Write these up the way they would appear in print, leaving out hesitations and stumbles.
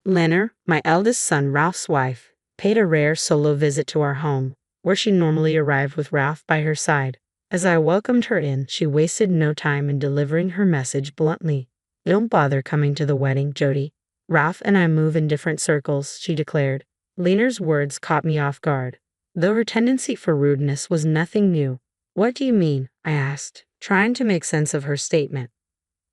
Leonard, my eldest son Ralph's wife, paid a rare solo visit to our home, where she normally arrived with Ralph by her side. As I welcomed her in, she wasted no time in delivering her message bluntly. "Don't bother coming to the wedding, Jody. Ralph and I move in different circles," she declared. Leonard's words caught me off guard, though her tendency for rudeness was nothing new. "What do you mean?" I asked, trying to make sense of her statement.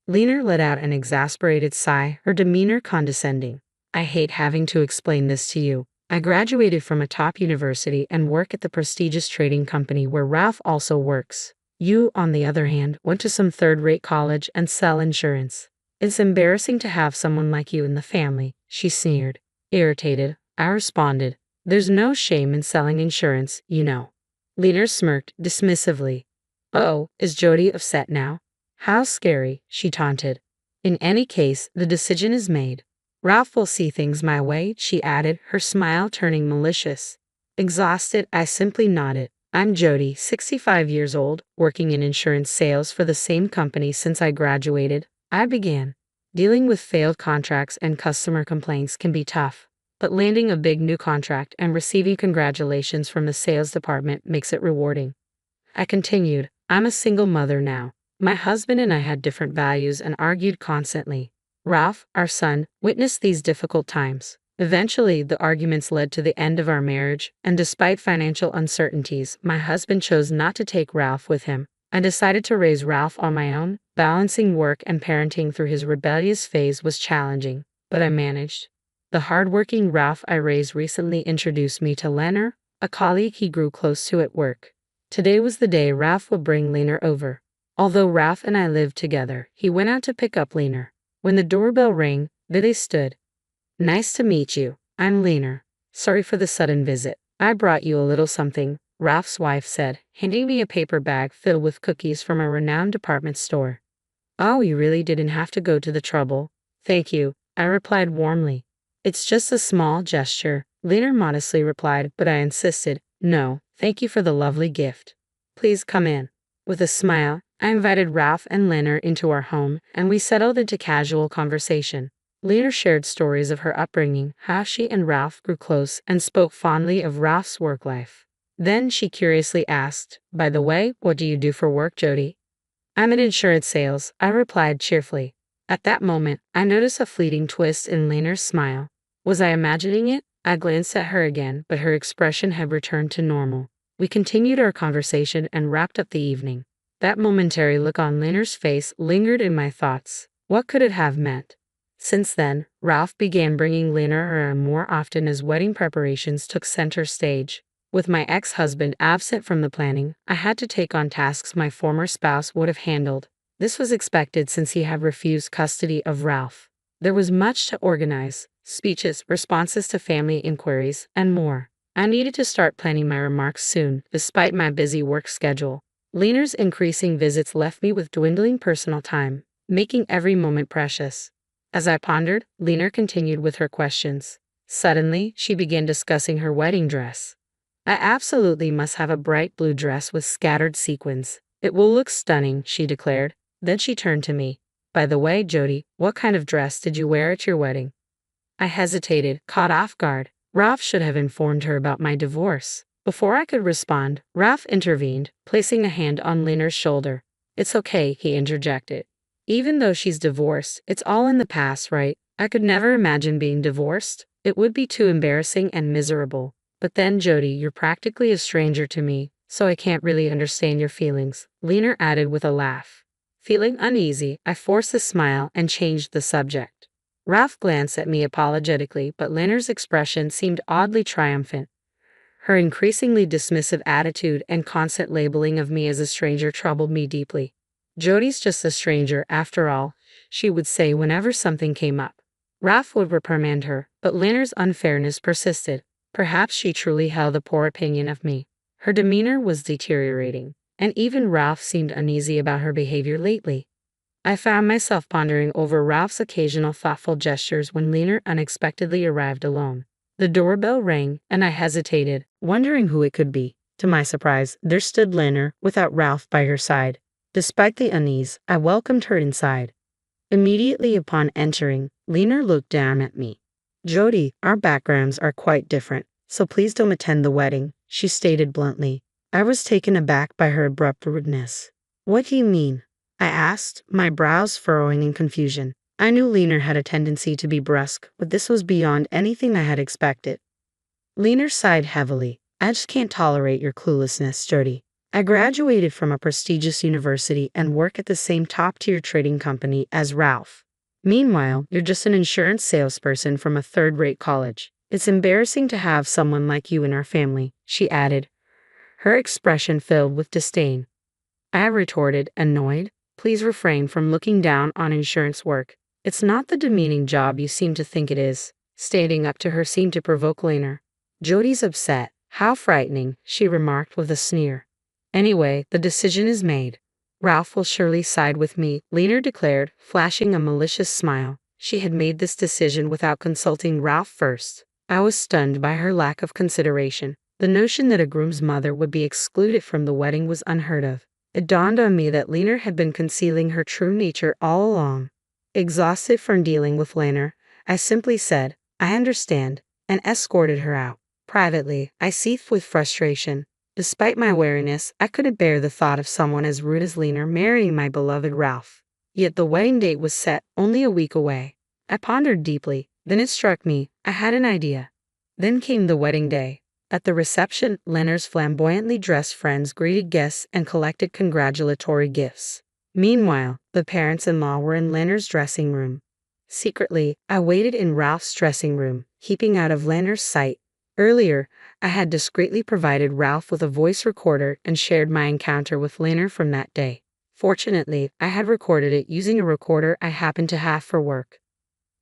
Leonard let out an exasperated sigh, her demeanor condescending. "I hate having to explain this to you. I graduated from a top university and work at the prestigious trading company where Ralph also works. You, on the other hand, went to some third-rate college and sell insurance. It's embarrassing to have someone like you in the family," she sneered. Irritated, I responded, "There's no shame in selling insurance, you know." Leonard smirked dismissively. "Oh, is Jody upset now? How scary," she taunted. "In any case, the decision is made. Ralph will see things my way," she added, her smile turning malicious. Exhausted, I simply nodded. "I'm Jody, 65 years old, working in insurance sales for the same company since I graduated," I began. "Dealing with failed contracts and customer complaints can be tough, but landing a big new contract and receiving congratulations from the sales department makes it rewarding." I continued, "I'm a single mother now. My husband and I had different values and argued constantly. Ralph, our son, witnessed these difficult times. Eventually, the arguments led to the end of our marriage, and despite financial uncertainties, my husband chose not to take Ralph with him. I decided to raise Ralph on my own. Balancing work and parenting through his rebellious phase was challenging, but I managed. The hardworking Ralph I raised recently introduced me to Leonard, a colleague he grew close to at work. Today was the day Ralph would bring Leonard over. Although Ralph and I lived together, he went out to pick up Leonard. When the doorbell rang, there they stood. "Nice to meet you. I'm Leonard. Sorry for the sudden visit. I brought you a little something," Ralph's wife said, handing me a paper bag filled with cookies from a renowned department store. "Oh, you really didn't have to go to the trouble." "Thank you," I replied warmly. "It's just a small gesture," Leonard modestly replied, but I insisted, "No, thank you for the lovely gift. Please come in." With a smile, I invited Ralph and Leonard into our home, and we settled into casual conversation. Leonard shared stories of her upbringing, how she and Ralph grew close, and spoke fondly of Ralph's work life. Then she curiously asked, "By the way, what do you do for work, Jody?" "I'm in insurance sales," I replied cheerfully. At that moment, I noticed a fleeting twist in Leonard's smile. Was I imagining it? I glanced at her again, but her expression had returned to normal. We continued our conversation and wrapped up the evening. That momentary look on Leonard's face lingered in my thoughts. What could it have meant? Since then, Ralph began bringing Leonard around more often as wedding preparations took center stage. With my ex-husband absent from the planning, I had to take on tasks my former spouse would have handled. This was expected since he had refused custody of Ralph. There was much to organize: speeches, responses to family inquiries, and more. I needed to start planning my remarks soon, despite my busy work schedule. Leonard's increasing visits left me with dwindling personal time, making every moment precious. As I pondered, Leonard continued with her questions. Suddenly, she began discussing her wedding dress. "I absolutely must have a bright blue dress with scattered sequins. It will look stunning," she declared. Then she turned to me. "By the way, Jody, what kind of dress did you wear at your wedding?" I hesitated, caught off guard. Ralph should have informed her about my divorce. Before I could respond, Ralph intervened, placing a hand on Leonard's shoulder. "It's okay," he interjected. "Even though she's divorced, it's all in the past, right? I could never imagine being divorced. It would be too embarrassing and miserable. But then, Jody, you're practically a stranger to me, so I can't really understand your feelings," Leonard added with a laugh. Feeling uneasy, I forced a smile and changed the subject. Ralph glanced at me apologetically, but Leonard's expression seemed oddly triumphant. Her increasingly dismissive attitude and constant labeling of me as a stranger troubled me deeply. "Jody's just a stranger, after all," she would say whenever something came up. Ralph would reprimand her, but Leonard's unfairness persisted. Perhaps she truly held a poor opinion of me. Her demeanor was deteriorating, and even Ralph seemed uneasy about her behavior lately. I found myself pondering over Ralph's occasional thoughtful gestures when Leonard unexpectedly arrived alone. The doorbell rang, and I hesitated, wondering who it could be. To my surprise, there stood Leonard, without Ralph by her side. Despite the unease, I welcomed her inside. Immediately upon entering, Leonard looked down at me. Jody, our backgrounds are quite different, so please don't attend the wedding, she stated bluntly. I was taken aback by her abrupt rudeness. What do you mean? I asked, my brows furrowing in confusion. I knew Leonard had a tendency to be brusque, but this was beyond anything I had expected. Leonard sighed heavily. I just can't tolerate your cluelessness, Jody. I graduated from a prestigious university and work at the same top-tier trading company as Ralph. Meanwhile, you're just an insurance salesperson from a third-rate college. It's embarrassing to have someone like you in our family, she added, her expression filled with disdain. I retorted, annoyed. Please refrain from looking down on insurance work. It's not the demeaning job you seem to think it is. Standing up to her seemed to provoke Leonard. Jody's upset. How frightening, she remarked with a sneer. Anyway, the decision is made. Ralph will surely side with me, Leonard declared, flashing a malicious smile. She had made this decision without consulting Ralph first. I was stunned by her lack of consideration. The notion that a groom's mother would be excluded from the wedding was unheard of. It dawned on me that Leonard had been concealing her true nature all along. Exhausted from dealing with Leonard, I simply said, I understand, and escorted her out. Privately, I seethed with frustration. Despite my wariness, I couldn't bear the thought of someone as rude as Leonard marrying my beloved Ralph. Yet the wedding date was set only a week away. I pondered deeply. Then it struck me, I had an idea. Then came the wedding day. At the reception, Leonard's flamboyantly dressed friends greeted guests and collected congratulatory gifts. Meanwhile, the parents-in-law were in Leonard's dressing room. Secretly, I waited in Ralph's dressing room, keeping out of Leonard's sight. Earlier, I had discreetly provided Ralph with a voice recorder and shared my encounter with Leonard from that day. Fortunately, I had recorded it using a recorder I happened to have for work.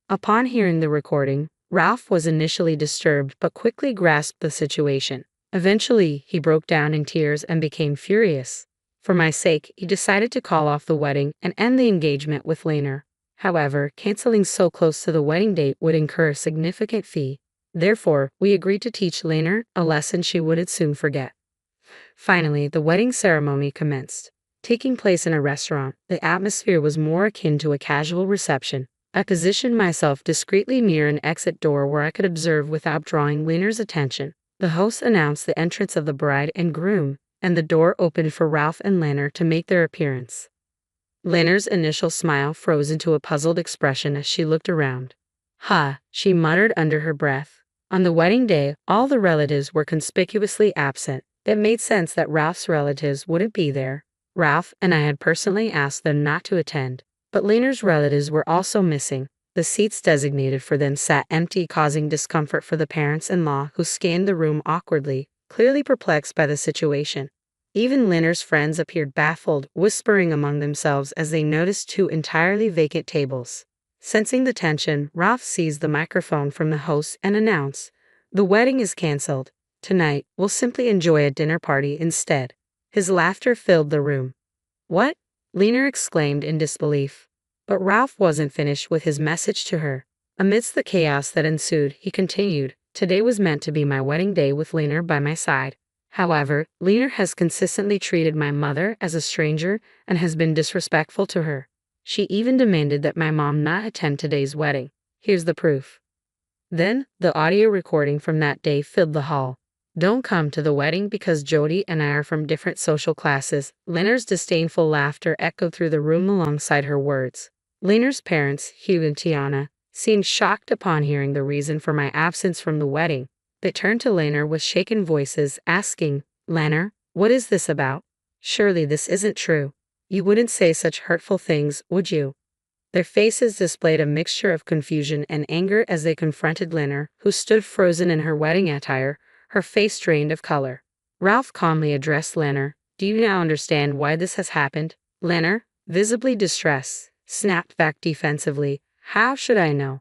Upon hearing the recording, Ralph was initially disturbed but quickly grasped the situation. Eventually, he broke down in tears and became furious. For my sake, he decided to call off the wedding and end the engagement with Leonard. However, canceling so close to the wedding date would incur a significant fee. Therefore, we agreed to teach Leonard a lesson she would soon forget. Finally, the wedding ceremony commenced. Taking place in a restaurant, the atmosphere was more akin to a casual reception. I positioned myself discreetly near an exit door where I could observe without drawing Leonard's attention. The host announced the entrance of the bride and groom, and the door opened for Ralph and Leonard to make their appearance. Leonard's initial smile froze into a puzzled expression as she looked around. Ha, she muttered under her breath. On the wedding day, all the relatives were conspicuously absent. It made sense that Ralph's relatives wouldn't be there. Ralph and I had personally asked them not to attend. But Leonard's relatives were also missing. The seats designated for them sat empty, causing discomfort for the parents-in-law who scanned the room awkwardly, clearly perplexed by the situation. Even Leonard's friends appeared baffled, whispering among themselves as they noticed two entirely vacant tables. Sensing the tension, Ralph seized the microphone from the host and announced, "The wedding is canceled. Tonight, we'll simply enjoy a dinner party instead." His laughter filled the room. "What?" Leonard exclaimed in disbelief. But Ralph wasn't finished with his message to her. Amidst the chaos that ensued, he continued, "Today was meant to be my wedding day with Leonard by my side. However, Leonard has consistently treated my mother as a stranger and has been disrespectful to her. She even demanded that my mom not attend today's wedding. Here's the proof." Then, the audio recording from that day filled the hall. "Don't come to the wedding because Jody and I are from different social classes." Leonard's disdainful laughter echoed through the room alongside her words. Leonard's parents, Hugh and Tiana, seemed shocked upon hearing the reason for my absence from the wedding. They turned to Leonard with shaken voices, asking, "Leonard, what is this about? Surely this isn't true. You wouldn't say such hurtful things, would you?" Their faces displayed a mixture of confusion and anger as they confronted Leonard, who stood frozen in her wedding attire, her face drained of color. Ralph calmly addressed Leonard. "Do you now understand why this has happened?" Leonard, visibly distressed, snapped back defensively, "How should I know?"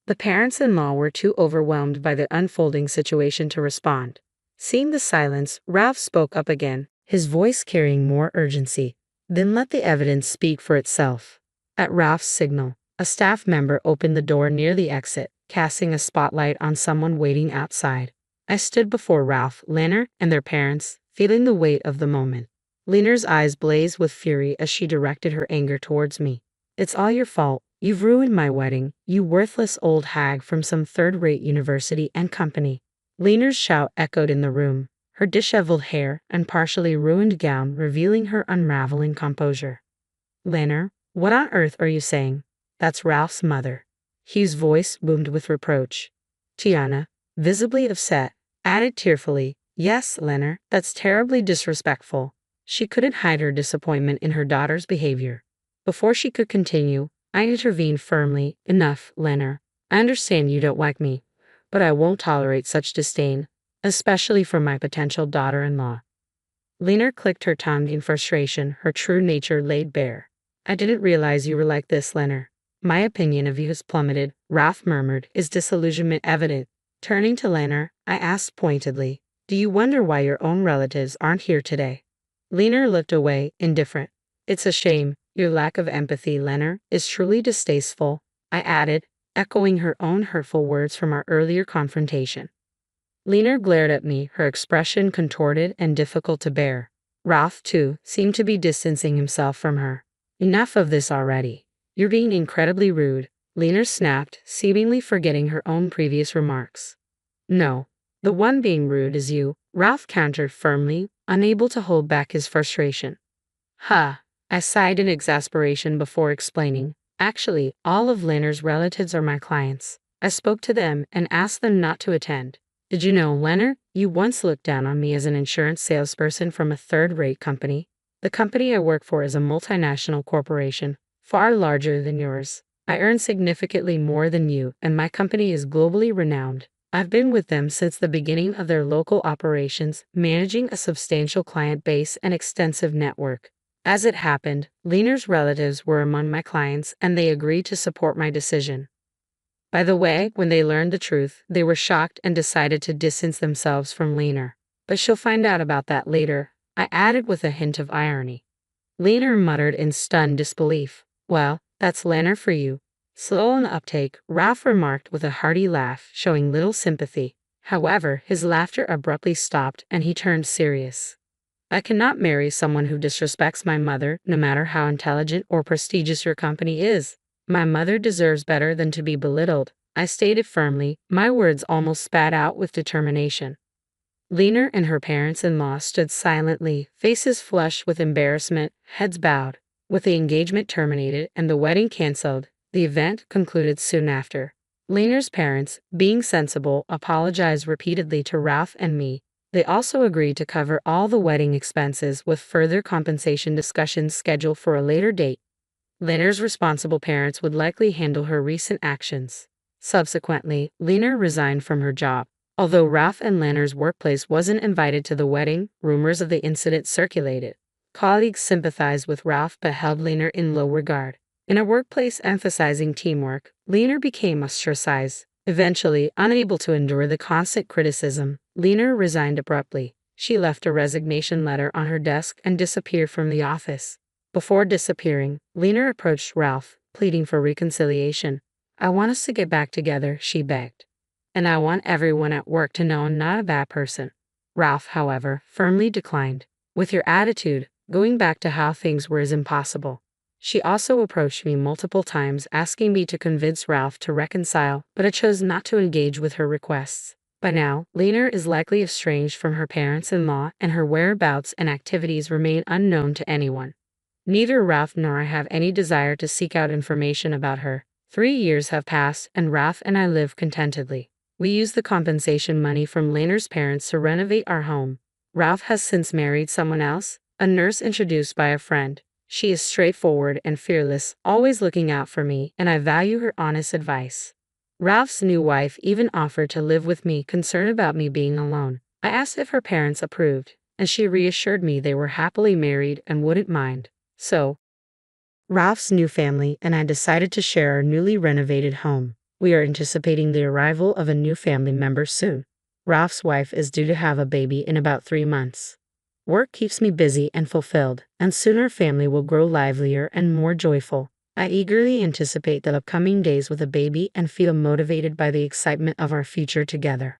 The parents-in-law were too overwhelmed by the unfolding situation to respond. Seeing the silence, Ralph spoke up again, his voice carrying more urgency. "Then let the evidence speak for itself." At Ralph's signal, a staff member opened the door near the exit, casting a spotlight on someone waiting outside. I stood before Ralph, Leonard, and their parents, feeling the weight of the moment. Leonard's eyes blazed with fury as she directed her anger towards me. "It's all your fault. You've ruined my wedding, you worthless old hag from some third-rate university and company. Lena's shout echoed in the room, her disheveled hair and partially ruined gown revealing her unraveling composure. Lena, what on earth are you saying? That's Ralph's mother. Hugh's voice boomed with reproach. Tiana, visibly upset, added tearfully, yes, Lena, that's terribly disrespectful. She couldn't hide her disappointment in her daughter's behavior. Before she could continue, I intervened firmly. Enough, Lena. I understand you don't like me, but I won't tolerate such disdain, especially from my potential daughter-in-law. Lena clicked her tongue in frustration, her true nature laid bare. I didn't realize you were like this, Lena. My opinion of you has plummeted, Ralph murmured, his disillusionment evident. Turning to Lena, I asked pointedly, do you wonder why your own relatives aren't here today? Lena looked away, indifferent. It's a shame. Your lack of empathy, Lena, is truly distasteful, I added, echoing her own hurtful words from our earlier confrontation. Lena glared at me, her expression contorted and difficult to bear. Ralph, too, seemed to be distancing himself from her. Enough of this already. You're being incredibly rude, Lena snapped, seemingly forgetting her own previous remarks. No, the one being rude is you, Ralph countered firmly, unable to hold back his frustration. Ha! I sighed in exasperation before explaining. Actually, all of Lena's relatives are my clients. I spoke to them and asked them not to attend. Did you know, Lena, you once looked down on me as an insurance salesperson from a third-rate company? The company I work for is a multinational corporation, far larger than yours. I earn significantly more than you, and my company is globally renowned. I've been with them since the beginning of their local operations, managing a substantial client base and extensive network. As it happened, Lena's relatives were among my clients and they agreed to support my decision. By the way, when they learned the truth, they were shocked and decided to distance themselves from Lena. But she'll find out about that later, I added with a hint of irony. Lena muttered in stunned disbelief. Well, that's Lena for you. Slow on the uptake, Ralph remarked with a hearty laugh, showing little sympathy. However, his laughter abruptly stopped and he turned serious. I cannot marry someone who disrespects my mother, no matter how intelligent or prestigious your company is. My mother deserves better than to be belittled, I stated firmly, my words almost spat out with determination. Lena and her parents-in-law stood silently, faces flushed with embarrassment, heads bowed. With the engagement terminated and the wedding cancelled, the event concluded soon after. Lena's parents, being sensible, apologized repeatedly to Ralph and me. They also agreed to cover all the wedding expenses with further compensation discussions scheduled for a later date. Lena's responsible parents would likely handle her recent actions. Subsequently, Lena resigned from her job. Although Ralph and Lena's workplace wasn't invited to the wedding, rumors of the incident circulated. Colleagues sympathized with Ralph but held Lena in low regard. In a workplace emphasizing teamwork, Lena became ostracized. Eventually, unable to endure the constant criticism, Lena resigned abruptly. She left a resignation letter on her desk and disappeared from the office. Before disappearing, Lena approached Ralph, pleading for reconciliation. I want us to get back together, she begged. And I want everyone at work to know I'm not a bad person. Ralph, however, firmly declined. With your attitude, going back to how things were is impossible. She also approached me multiple times asking me to convince Ralph to reconcile, but I chose not to engage with her requests. By now, Lena is likely estranged from her parents-in-law and her whereabouts and activities remain unknown to anyone. Neither Ralph nor I have any desire to seek out information about her. 3 years have passed and Ralph and I live contentedly. We use the compensation money from Lena's parents to renovate our home. Ralph has since married someone else, a nurse introduced by a friend. She is straightforward and fearless, always looking out for me, and I value her honest advice. Ralph's new wife even offered to live with me, concerned about me being alone. I asked if her parents approved, and she reassured me they were happily married and wouldn't mind. So, Ralph's new family and I decided to share our newly renovated home. We are anticipating the arrival of a new family member soon. Ralph's wife is due to have a baby in about 3 months. Work keeps me busy and fulfilled, and soon our family will grow livelier and more joyful. I eagerly anticipate the upcoming days with a baby and feel motivated by the excitement of our future together.